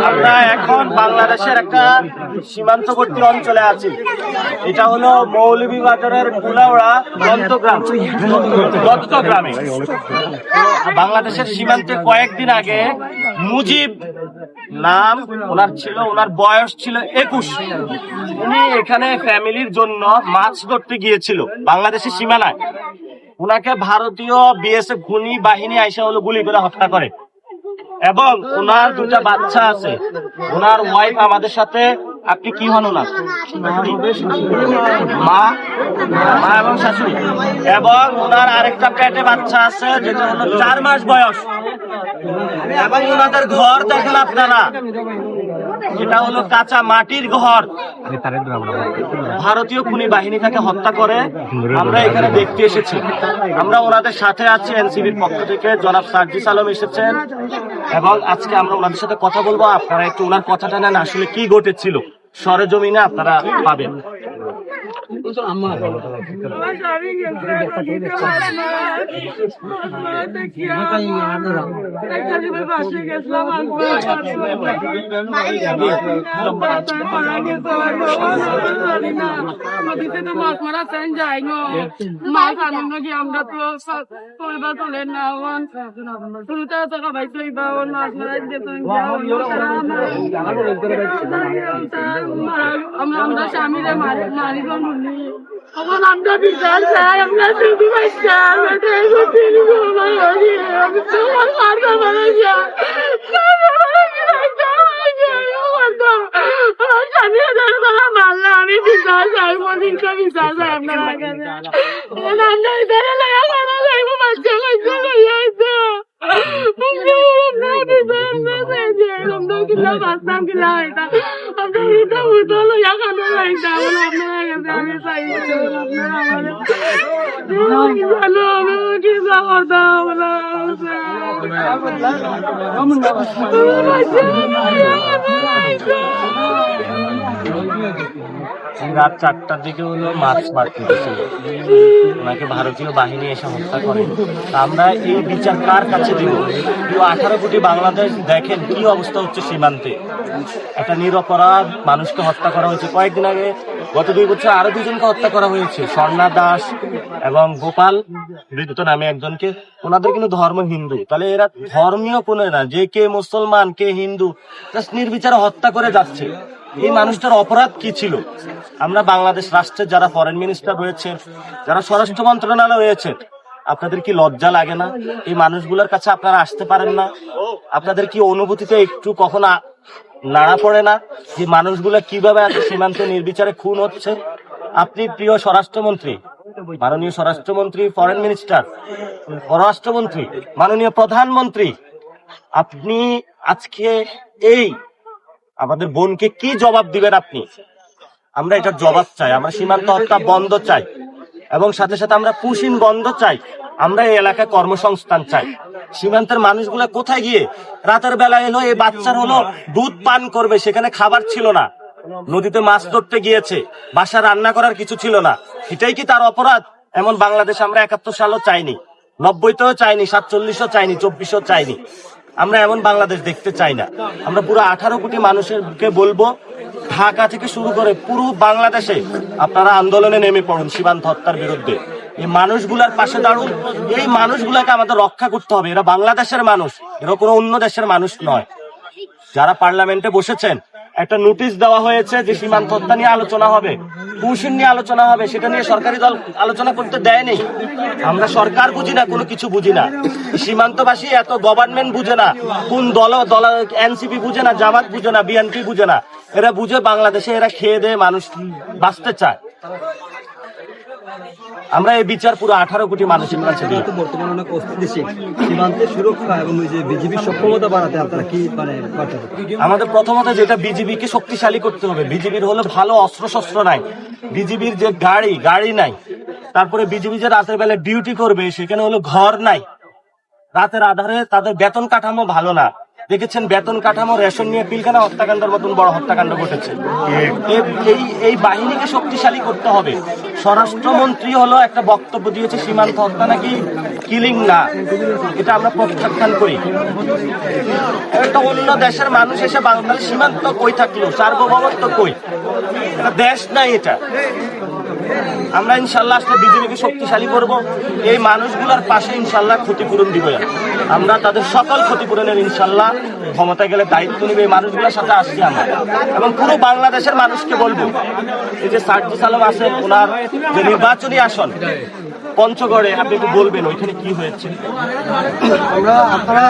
আমরা এখন বাংলাদেশের একটা সীমান্তবর্তী অঞ্চলে আছি। এটা হলো মৌলভীবাজারের কুলাউড়া দত্তগ্রামে। বাংলাদেশের সীমান্তে কয়েকদিন আগে মুজিব নাম ওনার ছিল, ওনার বয়স ছিল 21। উনি এখানে ফ্যামিলির জন্য মাছ ধরতে গিয়েছিল বাংলাদেশের সীমানায়। উনাকে ভারতীয় বিএসএফ খুনি বাহিনী আইসা হলো গুলি করে হত্যা করে এবং ওনার দুটা বাচ্চা আছে। ওনার ওয়াইফ আমাদের সাথে, আপনি কি হন ওনার মা এবং শাশুড়ি, এবং ওনার আরেকটা পেটে বাচ্চা আছে যেটা হলো 4 মাস বয়স। এবং ওনাদের ঘর দেখেন আপনারা, এটা হলো কাঁচা মাটির ঘর। ভারতীয় খুনি বাহিনী তাকে হত্যা করে আমরা এখানে দেখতে এসেছি। আমরা ওনাদের সাথে আছি, এনসিবির পক্ষ থেকে জনাব সার্জিস আলম এসেছেন এবং আজকে আমরা ওনাদের সাথে কথা বলবো। আপনারা একটু ওনার কথাটা নেন, আসলে কি ঘটেছিল সরেজমিনে আপনারা পাবেন। আমরা স্বামীরে মারিব আমরা বিচার চাই, আমরা শুধু বাচ্চা আমার স্বামী মারলা, আমি বিচার চাই, মদিনকে বিচার চাই আপনার আগে। বাচ্চা বাচ্চা লইয়া রাত 4টার দিকে হলো মাছ মারতে গেছিল, ওনাকে ভারতীয় বাহিনী এসে হত্যা করে। আমরা এই বিচার কার কাছে দিব? 18 কোটি বাংলাদেশ দেখেন কি অবস্থা হচ্ছে সীমান্তে। একটা নিরপরাধ মানুষকে হত্যা করা হয়েছে। কয়েকদিন আগে গত 2 বছর আরো 2 জনকে হত্যা করা হয়েছে, স্বর্ণা দাস এবং গোপাল বিদ্যুৎ নামে একজনকে। ওনাদের কিন্তু ধর্ম হিন্দু, তাহলে এরা ধর্মীয় কোনো না, যে কে মুসলমান কে হিন্দু জাস্ট নির্বিচারে হত্যা করে যাচ্ছে। এই মানুষটার অপরাধ কি ছিল? আমরা বাংলাদেশ রাষ্ট্রের যারা ফরেন মিনিস্টার রয়েছে, যারা স্বরাষ্ট্র মন্ত্রণালয় রয়েছে, আপনাদের কি লজ্জা লাগে না? এই মানুষগুলোর কাছে আপনারা আসতে পারেন না? আপনাদের কি অনুভূতিতে একটু কখনো নাড়া পড়ে না যে মানুষগুলো কিভাবে এত সীমান্তে নির্বিচারে খুন হচ্ছে? আপনি প্রিয় স্বরাষ্ট্রমন্ত্রী, মাননীয় স্বরাষ্ট্রমন্ত্রী, ফরেন মিনিস্টার, পররাষ্ট্রমন্ত্রী, মাননীয় প্রধানমন্ত্রী, আপনি আজকে এই আমাদের বোনকে কি জবাব দিবেন আপনি? আমরা এটার জবাব চাই। আমরা সীমান্ত হত্যা বন্ধ চাই এবং সাথে সাথে আমরা পুশিং বন্ধ চাই। আমরা এই এলাকায় কর্মসংস্থান চাই। সীমান্তের মানুষগুলা কোথায় গিয়ে রাতের বেলা এলো, এই বাচ্চার হলো দুধ পান করবে, সেখানে খাবার ছিল না, নদীতে মাছ ধরতে গিয়েছে, বাসা রান্না করার কিছু ছিল না। এটাই কি তার অপরাধ? এমন বাংলাদেশ আমরা 71 সালও চাইনি, 90তেও চাইনি, 47ও চাইনি, 24ও চাইনি। আমরা এমন বাংলাদেশ দেখতে চাই না। আমরা পুরো 18 কোটি মানুষকে বলবো, ঢাকা থেকে শুরু করে পুরো বাংলাদেশে আপনারা আন্দোলনে নেমে পড়ুন সীমান্ত হত্যার বিরুদ্ধে। এই মানুষগুলার পাশে দাঁড়ুন। এই মানুষগুলাকে আমাদের রক্ষা করতে হবে। এরা বাংলাদেশের মানুষ, এরা কোনো অন্য দেশের মানুষ নয়। যারা পার্লামেন্টে বসেছেন, একটা নোটিশ দেওয়া হয়েছে যে সীমান্ত হত্যা নিয়ে আলোচনা হবে, পুশিং নিয়ে আলোচনা হবে, সেটা নিয়ে সরকারি দল আলোচনা করতে দেয়নি। আমরা সরকার বুঝি না, কোনো কিছু বুঝি না। সীমান্তবাসী এত গভর্নমেন্ট বুঝে না, কোন দল এনসিপি বুঝে না, জামাত বুঝে না, বিএনপি বুঝে না। এরা বুঝে বাংলাদেশে এরা খেয়ে দেয়ে মানুষ বাঁচতে চায়। আমরা এই বিচার পুরো 18 কোটি মানুষের কাছে দিই। বর্তমানে অনেক অস্থিতিশীল সীমান্তের সুরক্ষা এবং বিজিবির সক্ষমতা বাড়াতে আপনারা কি আমাদের প্রথমত যেটা বিজিবিকে শক্তিশালী করতে হবে। বিজিবির হলো ভালো অস্ত্র শস্ত্র নাই, বিজিবির যে গাড়ি নাই, তারপরে বিজিবি যে রাতের বেলা ডিউটি করবে সেখানে হলো ঘর নাই, রাতের আধারে তাদের বেতন কাঠামো ভালো না। দেখেছেন বেতন কাঠামো, রেশন নিয়ে পিলখানা হত্যাকাণ্ডের মতন বড় হত্যাকাণ্ড ঘটেছে। এই বাহিনীকে শক্তিশালী করতে হবে। স্বরাষ্ট্রমন্ত্রী হলো একটা বক্তব্য দিয়েছে সীমান্ত হত্যা নাকি কিলিং না, এটা আমরা প্রত্যাখ্যান করি। একটা অন্য দেশের মানুষ এসে বাংলাদেশ সীমান্ত কই থাকলো, সার্বভৌমত্ব কই, এটা দেশ নাই এটা। আমরা ইনশাল্লাহ আসলে বিজেপিকে শক্তিশালী করব, এই মানুষগুলোর পাশে ইনশাল্লাহ ক্ষতিপূরণ দিব। আমরা তাদের সকল ক্ষতিপূরণের ইনশাল্লাহ ক্ষমতা গেলে দায়িত্ব নিবে। এই মানুষগুলোর সাথে আসছি আমরা, এবং পুরো বাংলাদেশের মানুষকে বলবো, এই যে সার্জিস আলম আছেন, ওনার যে নির্বাচনী আসন পঞ্চগড়ে, আপনি একটু বলবেন ওইখানে কি হয়েছে? আমরা আপনারা